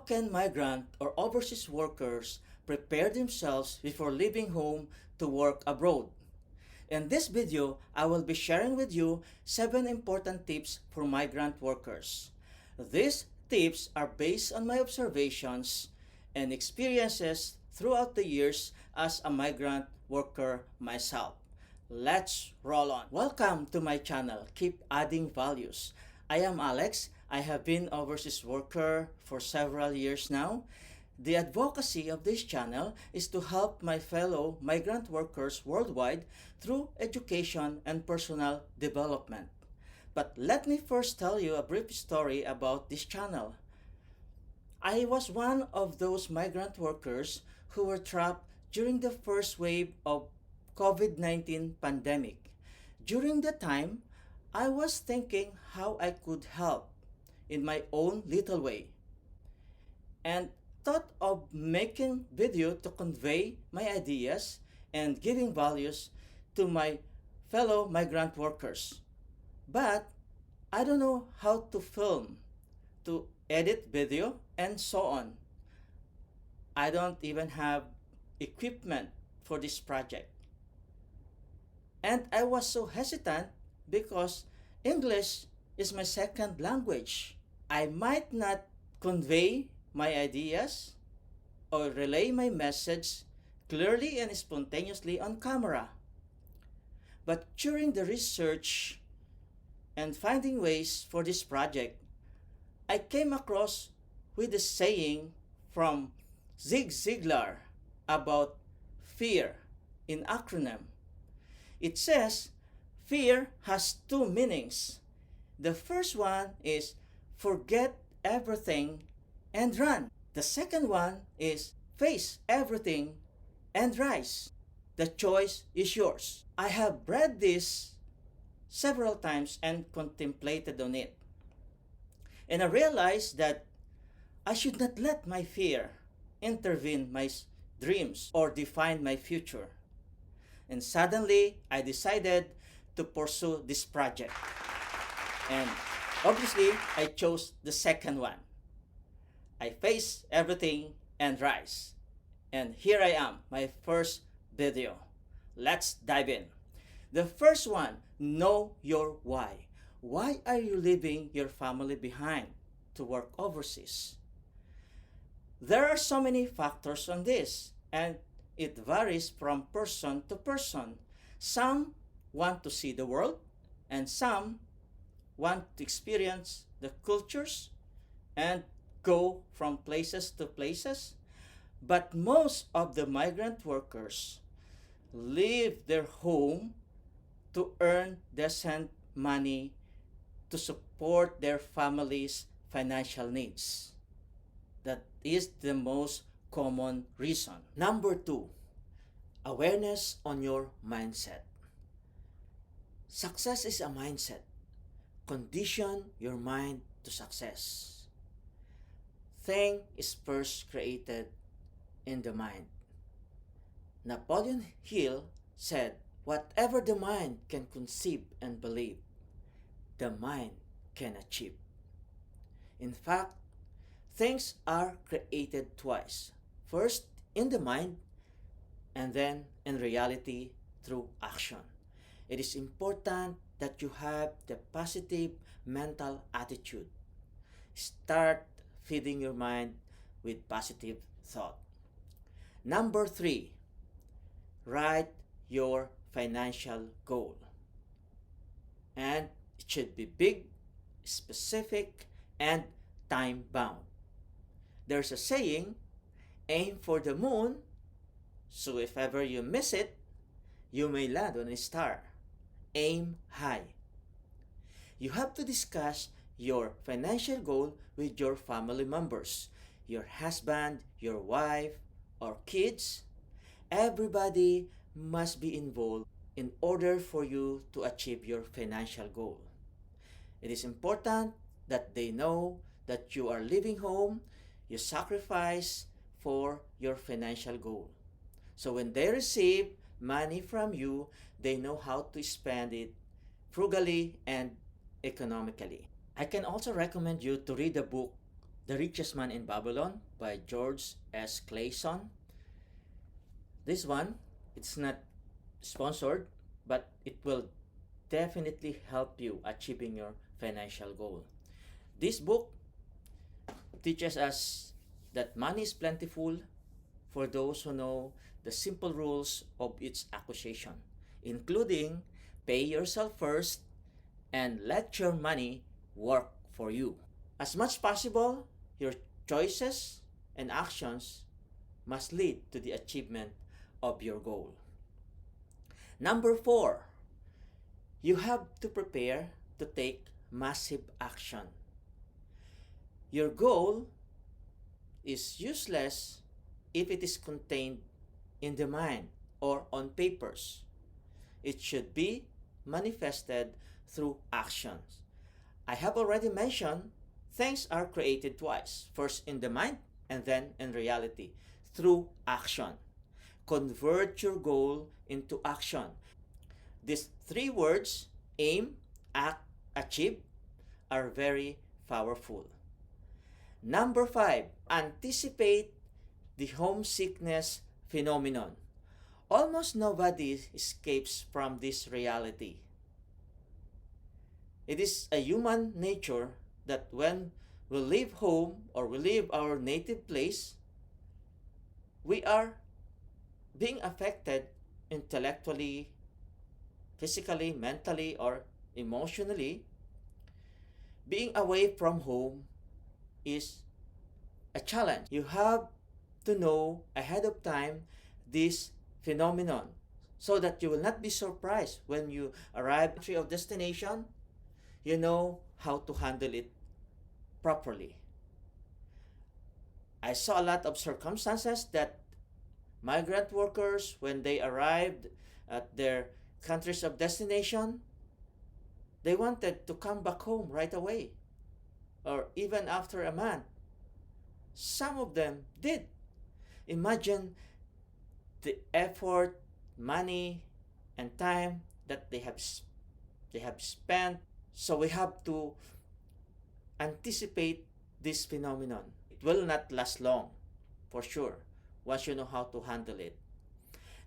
can migrant or overseas workers prepare themselves before leaving home to work abroad? In this video, I will be sharing with you 7 important tips for migrant workers. These tips are based on my observations and experiences throughout the years as a migrant worker myself. Let's roll on. Welcome to my channel, Keep Adding Values. I am Alex. I have been overseas worker for several years now. The advocacy of this channel is to help my fellow migrant workers worldwide through education and personal development. But let me first tell you a brief story about this channel. I was one of those migrant workers who were trapped during the first wave of COVID-19 pandemic. During the time, I was thinking how I could help in my own little way and thought of making video to convey my ideas and giving values to my fellow migrant workers. But I don't know how to film, to edit video, and so on. I don't even have equipment for this project. And I was so hesitant because English is my second language. I might not convey my ideas or relay my message clearly and spontaneously on camera. But during the research and finding ways for this project, I came across with a saying from Zig Ziglar about fear in acronym. It says fear has 2 meanings. The first one is forget everything and run. The second one is face everything and rise. The choice is yours. I have read this several times and contemplated on it. And I realized that I should not let my fear intervene my dreams or define my future. And suddenly, I decided to pursue this project. And obviously, I chose the second one. I face everything and rise. And here I am, my first video. Let's dive in. The first one, know your why. Why are you leaving your family behind to work overseas? There are so many factors on this, and it varies from person to person. Some want to see the world, and some want to experience the cultures and go from places to places. But most of the migrant workers leave their home to earn decent money to support their family's financial needs. That is the most common reason. Number 2, awareness on your mindset. Success is a mindset. Condition your mind to success. Thing is first created in the mind. Napoleon Hill said, whatever the mind can conceive and believe, the mind can achieve. In fact, things are created twice. First in the mind, and then in reality through action. It is important that you have the positive mental attitude. Start feeding your mind with positive thought. Number 3, write your financial goal. And it should be big, specific, and time-bound. There's a saying, aim for the moon, so if ever you miss it, you may land on a star. Aim high. You have to discuss your financial goal with your family members, your husband, your wife, or kids. Everybody must be involved in order for you to achieve your financial goal. It is important that they know that you are leaving home, you sacrifice for your financial goal. So when they receive money from you, they know how to spend it frugally and economically. I can also recommend you to read a book The Richest Man in Babylon by George S. Clayson. This one, it's not sponsored, but it will definitely help you achieving your financial goal. This book teaches us that money is plentiful for those who know the simple rules of its acquisition, including pay yourself first and let your money work for you. As much possible, your choices and actions must lead to the achievement of your goal. Number 4, you have to prepare to take massive action. Your goal is useless if it is contained in the mind or on papers. It should be manifested through actions. I have already mentioned things are created twice, first in the mind and then in reality, through action. Convert your goal into action. These 3 words, aim, act, achieve, are very powerful. Number 5, anticipate the homesickness phenomenon. Almost nobody escapes from this reality. It is a human nature that when we leave home or we leave our native place, we are being affected intellectually, physically, mentally, or emotionally. Being away from home is a challenge. You have to know ahead of time this phenomenon so that you will not be surprised when you arrive at the country of destination. You know how to handle it properly. I saw a lot of circumstances that migrant workers, when they arrived at their countries of destination, they wanted to come back home right away, or even after a month. Some of them did. Imagine the effort, money, and time that they have spent. So we have to anticipate this phenomenon. It will not last long, for sure, once you know how to handle it.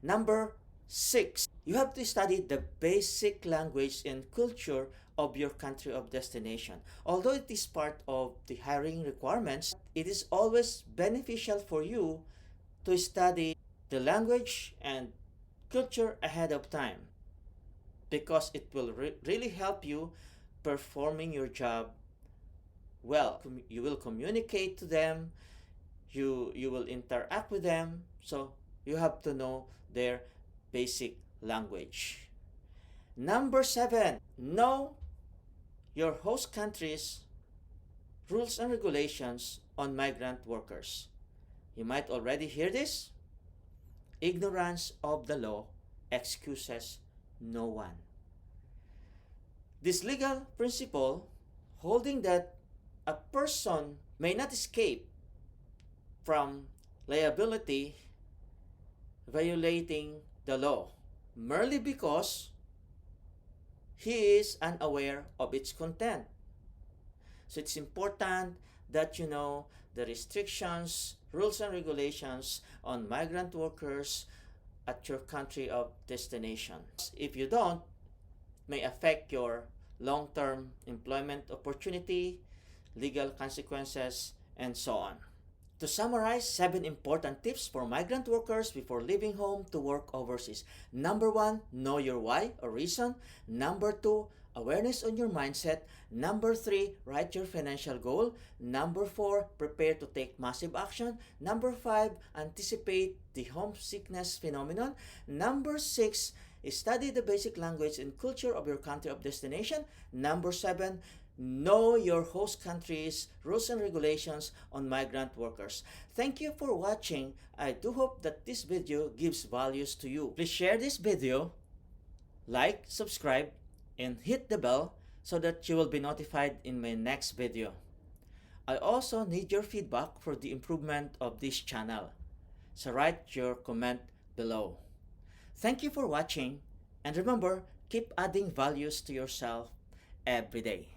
Number 6, you have to study the basic language and culture of your country of destination. Although it is part of the hiring requirements, it is always beneficial for you to study the language and culture ahead of time, because it will really help you performing your job well. You will communicate to them, you will interact with them, so you have to know their basic language. Number 7, know your host country's rules and regulations on migrant workers. You might already hear this. Ignorance of the law excuses no one. This legal principle, holding that a person may not escape from liability violating the law merely because he is unaware of its content. So it's important that you know the restrictions, rules and regulations on migrant workers at your country of destination. If you don't, it may affect your long-term employment opportunity, legal consequences, and so on. To summarize, 7 important tips for migrant workers before leaving home to work overseas. Number 1, know your why or reason. Number 2, awareness on your mindset. Number 3, write your financial goal. Number 4, prepare to take massive action. Number 5, anticipate the homesickness phenomenon. Number 6, study the basic language and culture of your country of destination. Number 7, know your host country's rules and regulations on migrant workers. Thank you for watching. I do hope that this video gives values to you. Please share this video, like, subscribe, and hit the bell so that you will be notified in my next video. I also need your feedback for the improvement of this channel, so write your comment below. Thank you for watching, and remember, keep adding values to yourself every day.